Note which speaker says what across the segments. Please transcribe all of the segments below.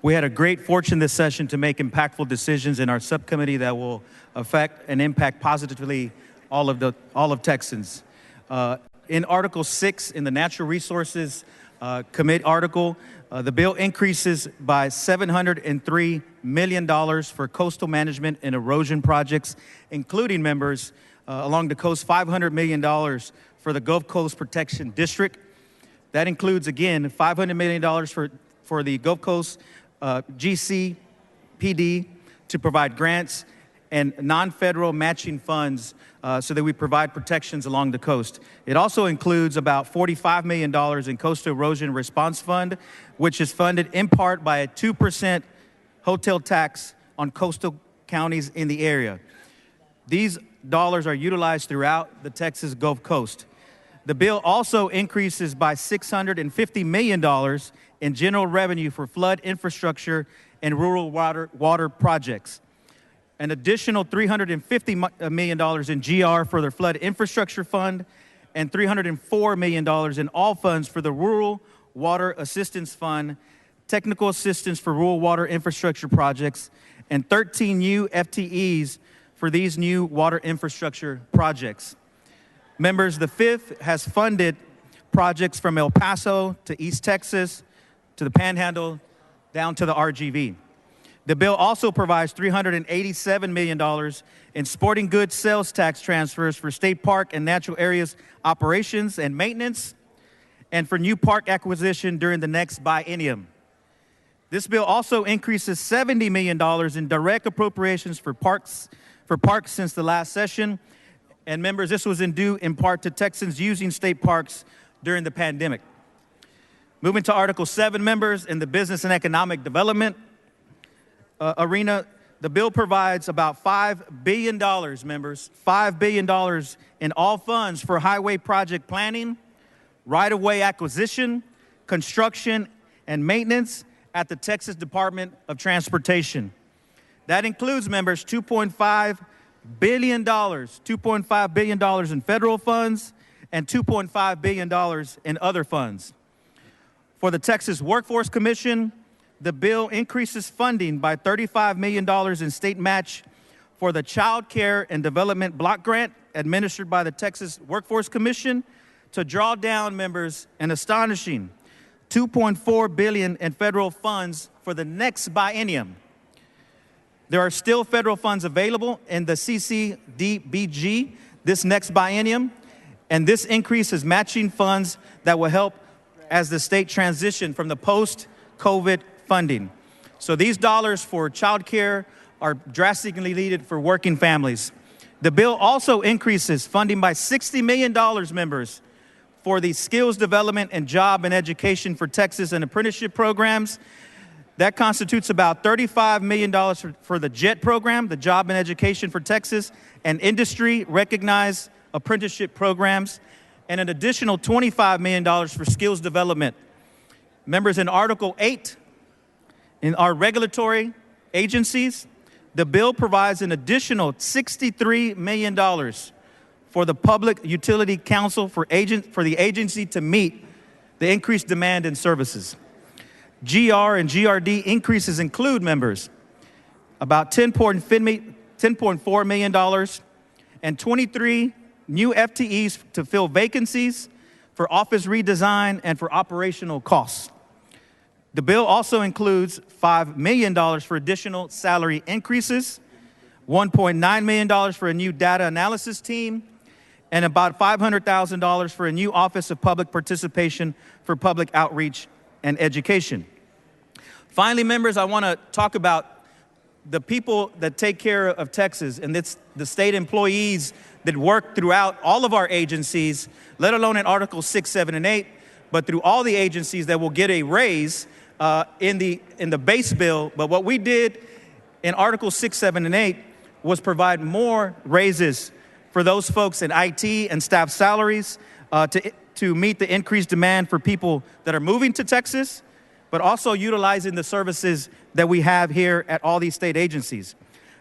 Speaker 1: We had a great fortune this session to make impactful decisions in our subcommittee that will affect and impact positively all of Texans. In Article 6, in the Natural Resources Committee article, the bill increases by $703 million for coastal management and erosion projects, including members along the coast, $500 million for the Gulf Coast Protection District. That includes, again, $500 million for the Gulf Coast GCPD to provide grants and non-federal matching funds so that we provide protections along the coast. It also includes about $45 million in Coastal Erosion Response Fund, which is funded in part by a 2% hotel tax on coastal counties in the area. These dollars are utilized throughout the Texas Gulf Coast. The bill also increases by $650 million in general revenue for flood infrastructure and rural water projects. An additional $350 million in GR for the Flood Infrastructure Fund, and $304 million in all funds for the Rural Water Assistance Fund, technical assistance for rural water infrastructure projects, and 13 new FTEs for these new water infrastructure projects. Members, the fifth has funded projects from El Paso to East Texas to the Panhandle down to the RGV. The bill also provides $387 million in sporting goods sales tax transfers for state park and natural areas operations and maintenance, and for new park acquisition during the next biennium. This bill also increases $70 million in direct appropriations for parks since the last session. And members, this was due in part to Texans using state parks during the pandemic. Moving to Article 7, members, in the business and economic development arena, the bill provides about $5 billion, members, $5 billion in all funds for highway project planning, right-of-way acquisition, construction, and maintenance at the Texas Department of Transportation. That includes, members, $2.5 billion in federal funds and $2.5 billion in other funds. For the Texas Workforce Commission, the bill increases funding by $35 million in state match for the Child Care and Development Block Grant administered by the Texas Workforce Commission to draw down, members, an astonishing $2.4 billion in federal funds for the next biennium. There are still federal funds available in the CCDBG this next biennium, and this increase is matching funds that will help as the state transition from the post-COVID funding. So these dollars for child care are drastically needed for working families. The bill also increases funding by $60 million, members, for the skills development and job and education for Texas and apprenticeship programs. That constitutes about $35 million for the JET program, the Job and Education for Texas, and industry-recognized apprenticeship programs, and an additional $25 million for skills development. Members, in Article 8, in our regulatory agencies, the bill provides an additional $63 million for the Public Utility Council for the agency to meet the increased demand in services. GR and GRD increases include, members, about $10.4 million and 23 new FTEs to fill vacancies, for office redesign, and for operational costs. The bill also includes $5 million for additional salary increases, $1.9 million for a new data analysis team, and about $500,000 for a new Office of Public Participation for public outreach and education. Finally, members, I want to talk about the people that take care of Texas, and it's the state employees that work throughout all of our agencies, let alone in Articles 6, 7, and 8, but through all the agencies that will get a raise in the base bill. But what we did in Articles 6, 7, and 8 was provide more raises for those folks in IT and staff salaries to meet the increased demand for people that are moving to Texas, but also utilizing the services that we have here at all these state agencies.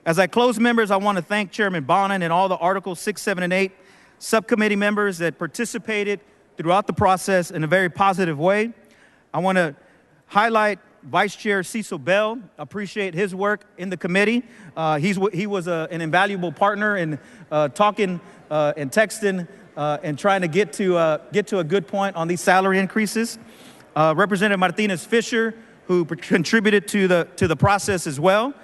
Speaker 1: As I close, members, I want to thank Chairman Bonin and all the Articles 6, 7, and 8 subcommittee members that participated throughout the process in a very positive way. I want to highlight Vice Chair Cecil Bell, appreciate his work in the committee. He was an invaluable partner in talking and texting and trying to get to a good point on these salary increases. Representative Martinez Fisher, who contributed to the process as well.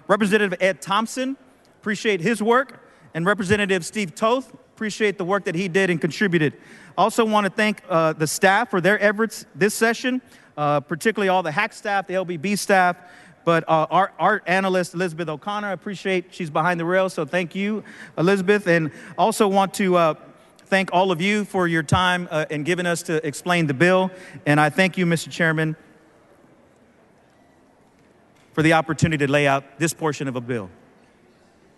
Speaker 1: Representative Ed Thompson, appreciate his work. And Representative Steve Toth, appreciate the work that he did and contributed. Also want to thank the staff for their efforts this session, particularly all the HAC staff, the LBB staff, but our analyst, Elizabeth O'Connor, appreciate she's behind the rail, so thank you, Elizabeth. And also want to thank all of you for your time and giving us to explain the bill. And I thank you, Mr. Chairman, for the opportunity to lay out this portion of a bill.